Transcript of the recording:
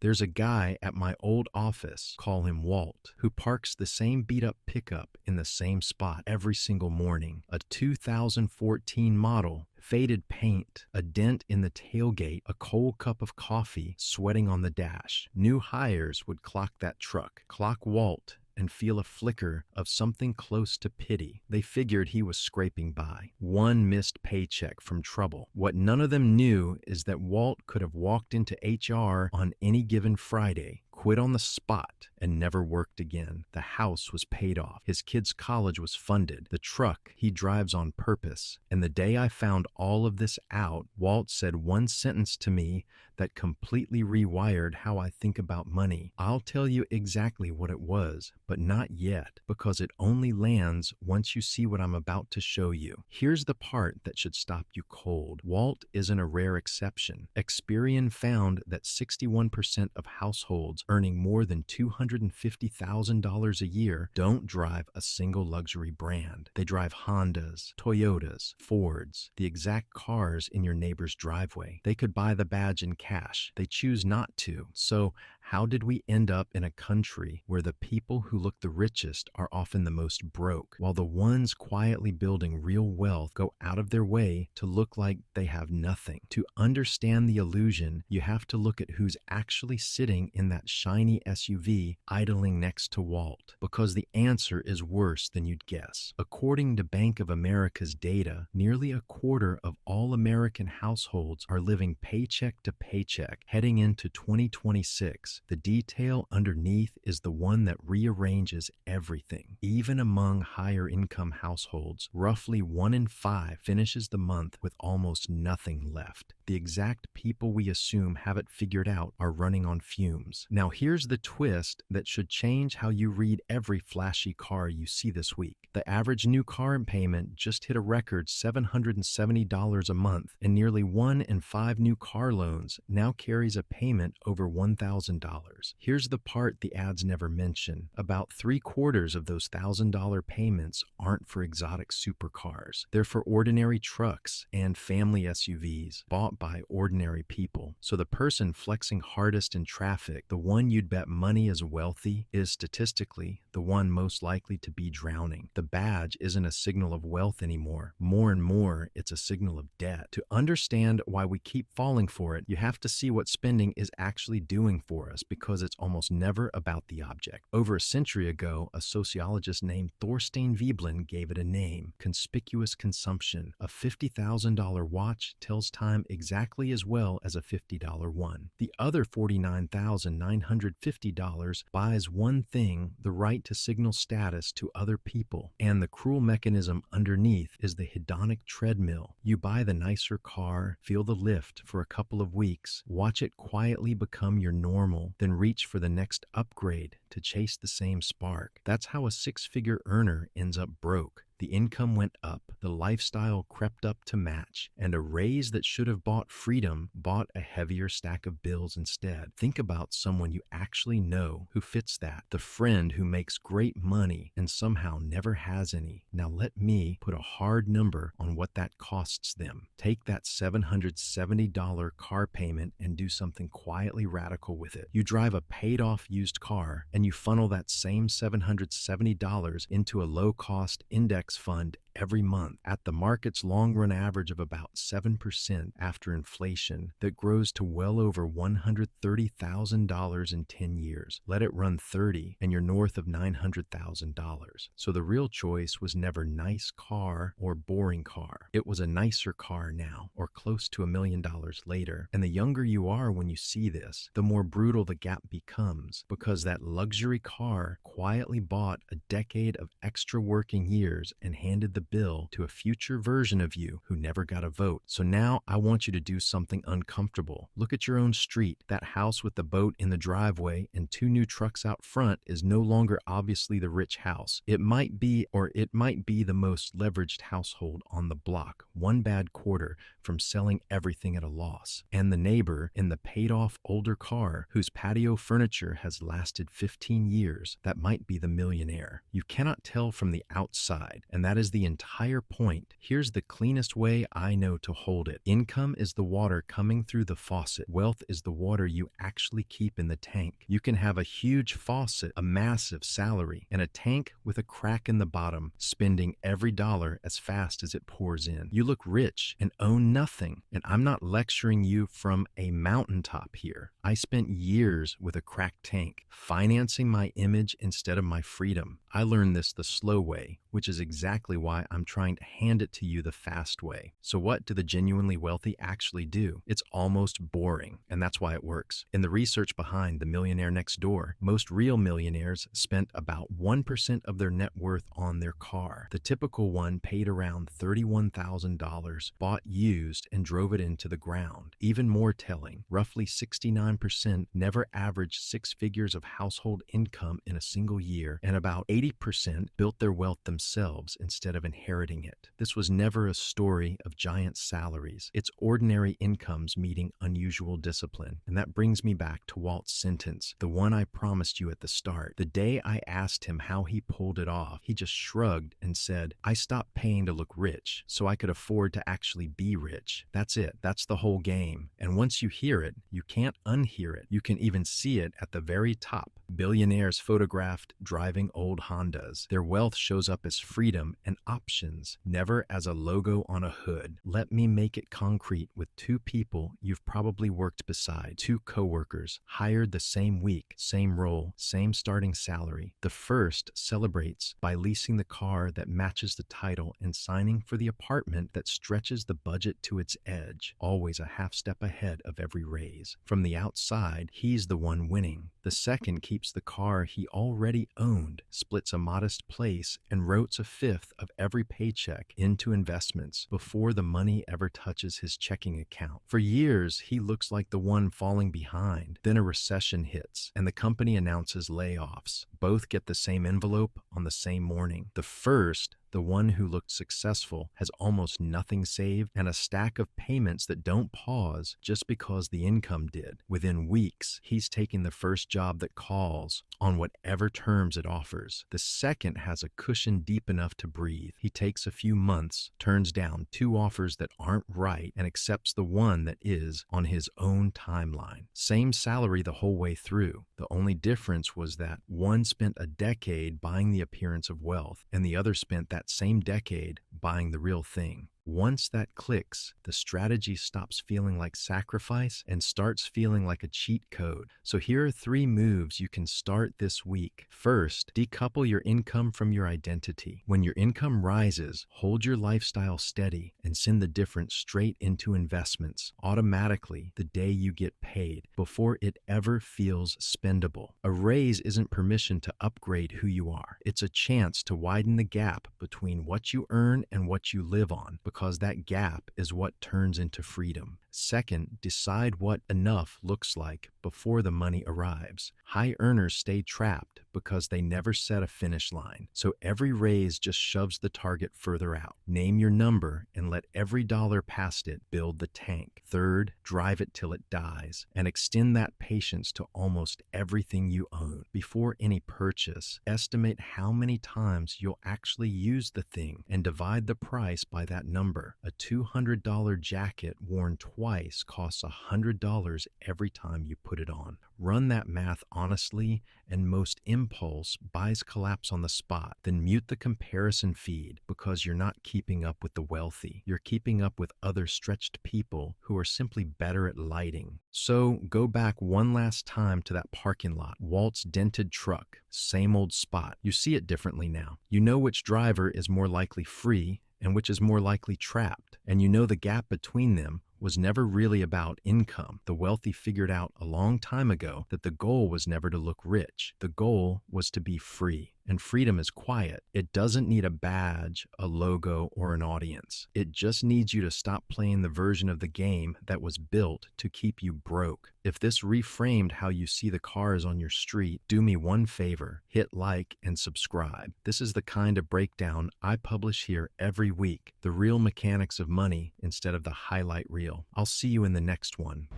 There's a guy at my old office, call him Walt, who parks the same beat-up pickup in the same spot every single morning. A 2014 model, faded paint, a dent in the tailgate, a cold cup of coffee sweating on the dash. New hires would clock that truck, clock Walt, and feel a flicker of something close to pity. They figured he was scraping by. One missed paycheck from trouble. What none of them knew is that Walt could have walked into HR on any given Friday, quit on the spot, and never worked again. The house was paid off. His kid's college was funded. The truck he drives on purpose. And the day I found all of this out, Walt said one sentence to me that completely rewired how I think about money. I'll tell you exactly what it was, but not yet, because it only lands once you see what I'm about to show you. Here's the part that should stop you cold. Walt isn't a rare exception. Experian found that 61% of households earning more than $250,000 a year don't drive a single luxury brand. They drive Hondas, Toyotas, Fords, the exact cars in your neighbor's driveway. They could buy the badge in cash. They choose not to. So how did we end up in a country where the people who look the richest are often the most broke, while the ones quietly building real wealth go out of their way to look like they have nothing? To understand the illusion, you have to look at who's actually sitting in that shiny SUV idling next to Walt, because the answer is worse than you'd guess. According to Bank of America's data, nearly a quarter of all American households are living paycheck to paycheck heading into 2026. The detail underneath is the one that rearranges everything. Even among higher income households, roughly 1 in 5 finishes the month with almost nothing left. The exact people we assume have it figured out are running on fumes. Now here's the twist that should change how you read every flashy car you see this week. The average new car payment just hit a record $770 a month, and nearly 1 in 5 new car loans now carries a payment over $1,000. Here's the part the ads never mention. About 3/4 of those $1,000 payments aren't for exotic supercars. They're for ordinary trucks and family SUVs bought by ordinary people. So the person flexing hardest in traffic, the one you'd bet money is wealthy, is statistically the one most likely to be drowning. The badge isn't a signal of wealth anymore. More and more, it's a signal of debt. To understand why we keep falling for it, you have to see what spending is actually doing for us, because it's almost never about the object. Over a century ago, a sociologist named Thorstein Veblen gave it a name: conspicuous consumption. A $50,000 watch tells time exactly as well as a $50 one. The other $49,950 buys one thing: the right to signal status to other people. And the cruel mechanism underneath is the hedonic treadmill. You buy the nicer car, feel the lift for a couple of weeks, watch it quietly become your normal, then reach for the next upgrade to chase the same spark. That's how a 6-figure earner ends up broke. The income went up, the lifestyle crept up to match, and a raise that should have bought freedom bought a heavier stack of bills instead. Think about someone you actually know who fits that. The friend who makes great money and somehow never has any. Now let me put a hard number on what that costs them. Take that $770 car payment and do something quietly radical with it. You drive a paid-off used car, and you funnel that same $770 into a low-cost index fund every month at the market's long-run average of about 7% after inflation that grows to well over $130,000 in 10 years. Let it run 30 and you're north of $900,000. So the real choice was never nice car or boring car. It was a nicer car now, or close to $1 million later. And the younger you are when you see this, the more brutal the gap becomes, because that luxury car quietly bought a decade of extra working years and handed the bill to a future version of you who never got a vote. So now I want you to do something uncomfortable. Look at your own street. That house with the boat in the driveway and 2 new trucks out front is no longer obviously the rich house. It might be the most leveraged household on the block, one bad quarter from selling everything at a loss. And the neighbor in the paid-off older car whose patio furniture has lasted 15 years, that might be the millionaire. You cannot tell from the outside, and that is the entire point. Here's the cleanest way I know to hold it. Income is the water coming through the faucet. Wealth is the water you actually keep in the tank. You can have a huge faucet, a massive salary, and a tank with a crack in the bottom, spending every dollar as fast as it pours in. You look rich and own nothing. And I'm not lecturing you from a mountaintop here. I spent years with a cracked tank, financing my image instead of my freedom. I learned this the slow way, which is exactly why I'm trying to hand it to you the fast way. So what do the genuinely wealthy actually do? It's almost boring, and that's why it works. In the research behind The Millionaire Next Door, most real millionaires spent about 1% of their net worth on their car. The typical one paid around $31,000, bought used, and drove it into the ground. Even more telling, roughly 69% never averaged 6 figures of household income in a single year, and about 80% built their wealth themselves instead of inheriting it. This was never a story of giant salaries. It's ordinary incomes meeting unusual discipline. And that brings me back to Walt's sentence, the one I promised you at the start. The day I asked him how he pulled it off, he just shrugged and said, "I stopped paying to look rich so I could afford to actually be rich." That's it. That's the whole game. And once you hear it, you can't unhear it. You can even see it at the very top. Billionaires photographed driving old Hondas. Their wealth shows up as freedom and options, never as a logo on a hood. Let me make it concrete with 2 people you've probably worked beside, 2 coworkers, hired the same week, same role, same starting salary. The first celebrates by leasing the car that matches the title and signing for the apartment that stretches the budget to its edge, always a half step ahead of every raise. From the outside, he's the one winning. The second keeps the car he already owned, splits a modest place, and rotes a fifth of every paycheck into investments before the money ever touches his checking account. For years, he looks like the one falling behind. Then a recession hits, and the company announces layoffs. Both get the same envelope on the same morning. The first, the one who looked successful, has almost nothing saved and a stack of payments that don't pause just because the income did. Within weeks, he's taking the first job that calls on whatever terms it offers. The second has a cushion deep enough to breathe. He takes a few months, turns down 2 offers that aren't right, and accepts the one that is on his own timeline. Same salary the whole way through. The only difference was that one spent a decade buying the appearance of wealth, and the other spent that same decade buying the real thing. Once that clicks, the strategy stops feeling like sacrifice and starts feeling like a cheat code. So here are 3 moves you can start this week. First, decouple your income from your identity. When your income rises, hold your lifestyle steady and send the difference straight into investments automatically the day you get paid, before it ever feels spendable. A raise isn't permission to upgrade who you are. It's a chance to widen the gap between what you earn and what you live on, because that gap is what turns into freedom. Second, decide what enough looks like before the money arrives. High earners stay trapped because they never set a finish line, so every raise just shoves the target further out. Name your number and let every dollar past it build the tank. Third, drive it till it dies, and extend that patience to almost everything you own. Before any purchase, estimate how many times you'll actually use the thing and divide the price by that number. A $200 jacket worn twice costs $100 every time you put it on. Run that math honestly, and most impulse buys collapse on the spot. Then mute the comparison feed, because you're not keeping up with the wealthy. You're keeping up with other stretched people who are simply better at lighting. So go back one last time to that parking lot. Walt's dented truck, same old spot. You see it differently now. You know which driver is more likely free and which is more likely trapped. And you know the gap between them was never really about income. The wealthy figured out a long time ago that the goal was never to look rich. The goal was to be free. And freedom is quiet. It doesn't need a badge, a logo, or an audience. It just needs you to stop playing the version of the game that was built to keep you broke. If this reframed how you see the cars on your street, do me one favor: hit like and subscribe. This is the kind of breakdown I publish here every week. The real mechanics of money instead of the highlight reel. I'll see you in the next one.